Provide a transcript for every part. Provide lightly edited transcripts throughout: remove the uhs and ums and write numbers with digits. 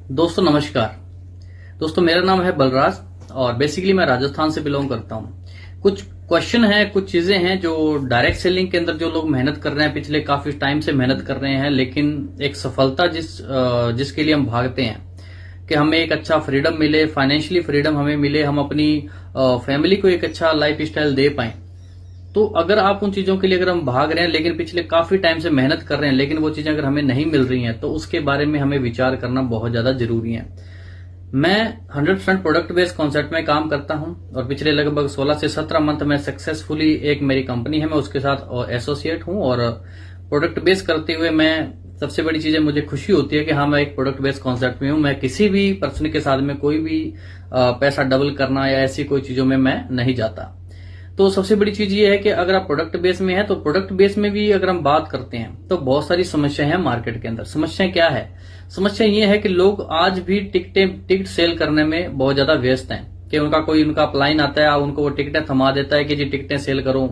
दोस्तों नमस्कार। दोस्तों मेरा नाम है बलराज और बेसिकली मैं राजस्थान से बिलोंग करता हूं। कुछ क्वेश्चन है, कुछ चीजें हैं जो डायरेक्ट सेलिंग के अंदर जो लोग मेहनत कर रहे हैं, पिछले काफी टाइम से मेहनत कर रहे हैं, लेकिन एक सफलता जिसके लिए हम भागते हैं कि हमें एक अच्छा फ्रीडम मिले, फाइनेंशियली फ्रीडम हमें मिले, हम अपनी फैमिली को एक अच्छा लाइफ स्टाइल दे पाए। तो अगर आप उन चीजों के लिए अगर हम भाग रहे हैं लेकिन पिछले काफी टाइम से मेहनत कर रहे हैं, लेकिन वो चीजें अगर हमें नहीं मिल रही हैं, तो उसके बारे में हमें विचार करना बहुत ज्यादा जरूरी है। मैं 100% प्रोडक्ट बेस्ड कॉन्सेप्ट में काम करता हूं और पिछले लगभग 16 से 17 मंथ में सक्सेसफुली एक मेरी कंपनी है, मैं उसके साथ एसोसिएट हूं और प्रोडक्ट बेस्ड करते हुए मैं सबसे बड़ी चीज है, मुझे खुशी होती है कि हाँ मैं एक प्रोडक्ट बेस्ड कॉन्सेप्ट में हूं। मैं किसी भी पर्सन के साथ में कोई भी पैसा डबल करना या ऐसी कोई चीजों में मैं नहीं जाता। तो सबसे बड़ी चीज ये है कि अगर आप प्रोडक्ट बेस में हैं तो प्रोडक्ट बेस में भी अगर हम बात करते हैं तो बहुत सारी समस्याएं हैं मार्केट के अंदर। समस्या क्या है? समस्या ये है कि लोग आज भी टिकट सेल करने में बहुत ज्यादा व्यस्त हैं कि उनका अपलाइन आता है, उनको वो टिकटें थमा देता है कि जी टिकटें सेल करो।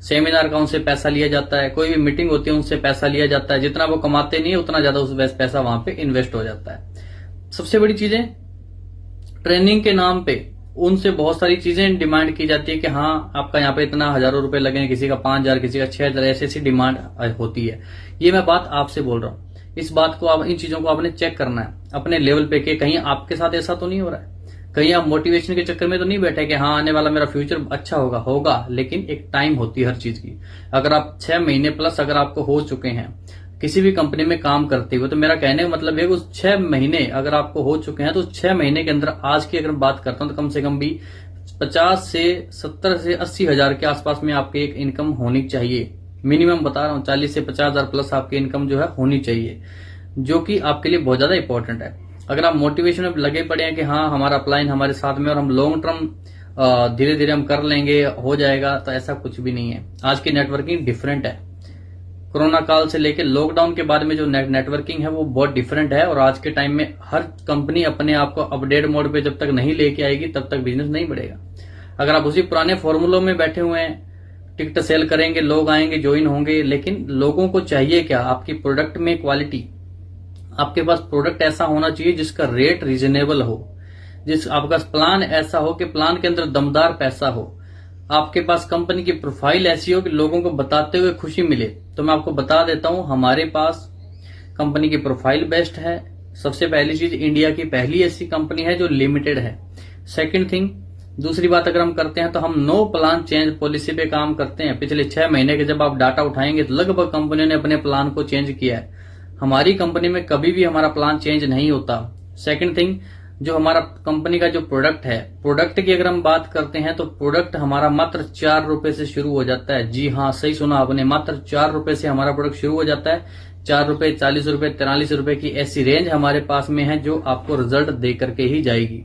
सेमिनार का उनसे पैसा लिया जाता है, कोई भी मीटिंग होती है उनसे पैसा लिया जाता है। जितना वो कमाते नहीं है उतना ज्यादा उस पैसा वहां पे इन्वेस्ट हो जाता है। सबसे बड़ी चीजें ट्रेनिंग के नाम पे उनसे बहुत सारी चीजें डिमांड की जाती है कि हाँ आपका यहाँ पे इतना हजारों रुपए लगेंगे, किसी का 5,000, किसी का 6,000, ऐसी डिमांड होती है। ये मैं बात आपसे बोल रहा हूँ। इस बात को आप, इन चीजों को आपने चेक करना है अपने लेवल पे कि कहीं आपके साथ ऐसा तो नहीं हो रहा है, कहीं आप मोटिवेशन के चक्कर में तो नहीं बैठे कि हाँ आने वाला मेरा फ्यूचर अच्छा होगा, लेकिन एक टाइम होती है हर चीज की। अगर आप 6 महीने प्लस अगर आपको हो चुके हैं किसी भी कंपनी में काम करते हुए, तो मेरा कहने का मतलब है उस 6 महीने अगर आपको हो चुके हैं तो 6 महीने के अंदर आज की अगर बात करता हूं तो कम से कम भी 50 से 70 से 80 हजार के आसपास में आपकी एक इनकम होनी चाहिए। मिनिमम बता रहा हूं, 40 से 50 हजार प्लस आपकी इनकम जो है होनी चाहिए, जो कि आपके लिए बहुत ज्यादा इंपॉर्टेंट है। अगर आप मोटिवेशन में लगे पड़े हैं कि हाँ हमारा अपलाइन हमारे साथ में और हम लॉन्ग टर्म धीरे धीरे हम कर लेंगे, हो जाएगा, तो ऐसा कुछ भी नहीं है। आज की नेटवर्किंग डिफरेंट है। कोरोना काल से लेकर लॉकडाउन के बाद में जो नेटवर्किंग है वो बहुत डिफरेंट है और आज के टाइम में हर कंपनी अपने आप को अपडेट मोड पे जब तक नहीं लेके आएगी तब तक बिजनेस नहीं बढ़ेगा। अगर आप उसी पुराने फॉर्मूलों में बैठे हुए हैं, टिकट सेल करेंगे, लोग आएंगे, ज्वाइन होंगे, लेकिन लोगों को चाहिए क्या? आपकी प्रोडक्ट में क्वालिटी। आपके पास प्रोडक्ट ऐसा होना चाहिए जिसका रेट रीजनेबल हो, आपका प्लान ऐसा हो कि प्लान के अंदर दमदार पैसा हो, आपके पास कंपनी की प्रोफाइल ऐसी हो कि लोगों को बताते हुए खुशी मिले। तो मैं आपको बता देता हूं, हमारे पास कंपनी की प्रोफाइल बेस्ट है। सबसे पहली चीज, इंडिया की पहली ऐसी कंपनी है जो लिमिटेड है। सेकंड थिंग, दूसरी बात अगर हम करते हैं तो हम नो प्लान चेंज पॉलिसी पे काम करते हैं। पिछले 6 महीने के जब आप डाटा उठाएंगे तो लगभग कंपनी ने अपने प्लान को चेंज किया है। हमारी कंपनी में कभी भी हमारा प्लान चेंज नहीं होता। सेकंड थिंग, जो हमारा कंपनी का जो प्रोडक्ट है, प्रोडक्ट की अगर हम बात करते हैं तो प्रोडक्ट हमारा मात्र 4 रुपए से शुरू हो जाता है। जी हाँ, सही सुना आपने, मात्र 4 रुपए से हमारा प्रोडक्ट शुरू हो जाता है। 4 रुपए, 40 रुपए, 43 रुपए की ऐसी रेंज हमारे पास में है जो आपको रिजल्ट दे करके ही जाएगी।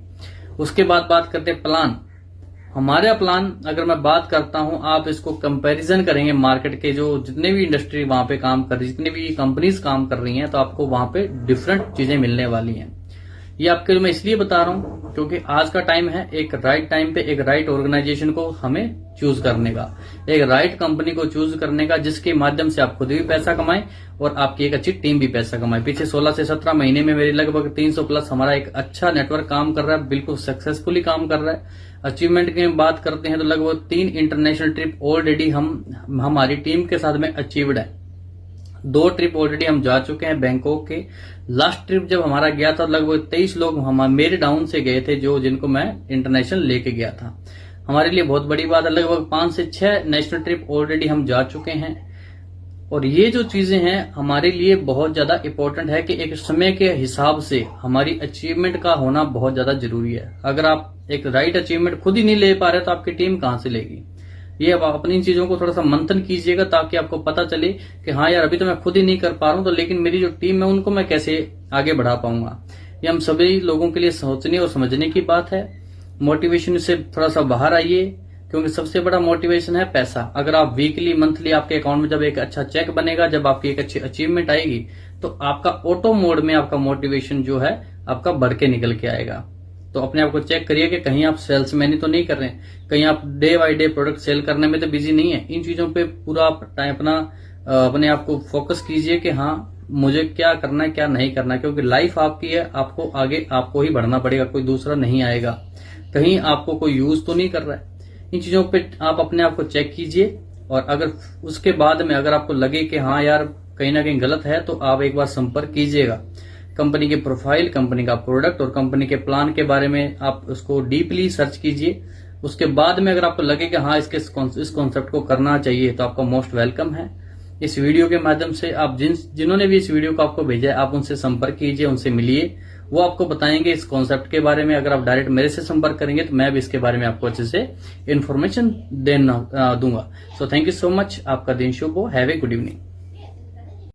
उसके बाद बात करते हैं प्लान। हमारा प्लान अगर मैं बात करता हूं, आप इसको कंपैरिजन करेंगे मार्केट के जो जितने भी इंडस्ट्री वहां पे काम कर रही, जितनी भी कंपनीज काम कर रही हैं, तो आपको वहां पे डिफरेंट चीजें मिलने वाली हैं। ये आपके लिए मैं इसलिए बता रहा हूं क्योंकि आज का टाइम है एक राइट टाइम पे एक राइट ऑर्गेनाइजेशन को हमें चूज करने का, एक राइट कंपनी को चूज करने का, जिसके माध्यम से आप खुद भी पैसा कमाएं और आपकी एक अच्छी टीम भी पैसा कमाए। पीछे 16 से 17 महीने में मेरी लगभग 300 प्लस हमारा एक अच्छा नेटवर्क काम कर रहा है, बिल्कुल सक्सेसफुली काम कर रहा है। अचीवमेंट की बात करते हैं तो लगभग 3 इंटरनेशनल ट्रिप ऑलरेडी हमारी टीम के साथ में अचीव्ड है। 2 ट्रिप ऑलरेडी हम जा चुके हैं बैंकॉक के। लास्ट ट्रिप जब हमारा गया था लगभग 23 लोग मेरे डाउन से गए थे, जिनको मैं इंटरनेशनल लेके गया था। हमारे लिए बहुत बड़ी बात है। लगभग 5 से 6 नेशनल ट्रिप ऑलरेडी हम जा चुके हैं और ये जो चीजें हैं हमारे लिए बहुत ज्यादा इंपॉर्टेंट है कि एक समय के हिसाब से हमारी अचीवमेंट का होना बहुत ज्यादा जरूरी है। अगर आप एक राइट अचीवमेंट खुद ही नहीं ले पा रहे तो आपकी टीम कहां से लेगी? ये अब अपनी चीजों को थोड़ा सा मंथन कीजिएगा ताकि आपको पता चले कि हाँ यार अभी तो मैं खुद ही नहीं कर पा रहा हूं, तो लेकिन मेरी जो टीम है उनको मैं कैसे आगे बढ़ा पाऊंगा। ये हम सभी लोगों के लिए सोचने और समझने की बात है। मोटिवेशन से थोड़ा सा बाहर आइए, क्योंकि सबसे बड़ा मोटिवेशन है पैसा। अगर आप वीकली मंथली आपके अकाउंट में जब एक अच्छा चेक बनेगा, जब आपकी एक अच्छी अचीवमेंट आएगी, तो आपका ऑटो मोड में आपका मोटिवेशन जो है आपका बढ़ के निकल के आएगा। तो अपने आप को चेक करिए कि कहीं आप सेल्समैनी तो नहीं कर रहे हैं, कहीं आप day by day product sale करने में तो बिजी नहीं है। इन चीजों पे पूरा टाइम अपने आप को फोकस कीजिए कि हाँ मुझे क्या करना है क्या नहीं करना है, क्योंकि लाइफ आपकी है, आपको आगे आपको ही बढ़ना पड़ेगा, कोई दूसरा नहीं आएगा। कहीं आपको कोई यूज तो नहीं कर रहा है। इन चीजों पे आप अपने आप को चेक कीजिए, और अगर उसके बाद में अगर आपको लगे कि हाँ यार कहीं ना कहीं गलत है, तो आप एक बार संपर्क कीजिएगा। कंपनी के प्रोफाइल, कंपनी का प्रोडक्ट और कंपनी के प्लान के बारे में आप उसको डीपली सर्च कीजिए। उसके बाद में अगर आपको लगे कि हाँ इस कॉन्सेप्ट को करना चाहिए, तो आपका मोस्ट वेलकम है। इस वीडियो के माध्यम से आप जिन्होंने भी इस वीडियो को आपको भेजा है, आप उनसे संपर्क कीजिए, उनसे मिलिए, वो आपको बताएंगे इस कॉन्सेप्ट के बारे में। अगर आप डायरेक्ट मेरे से संपर्क करेंगे तो मैं भी इसके बारे में आपको अच्छे से इन्फॉर्मेशन दूंगा। So thank you so much, आपका दिन शुभ हो, हैव ए गुड इवनिंग।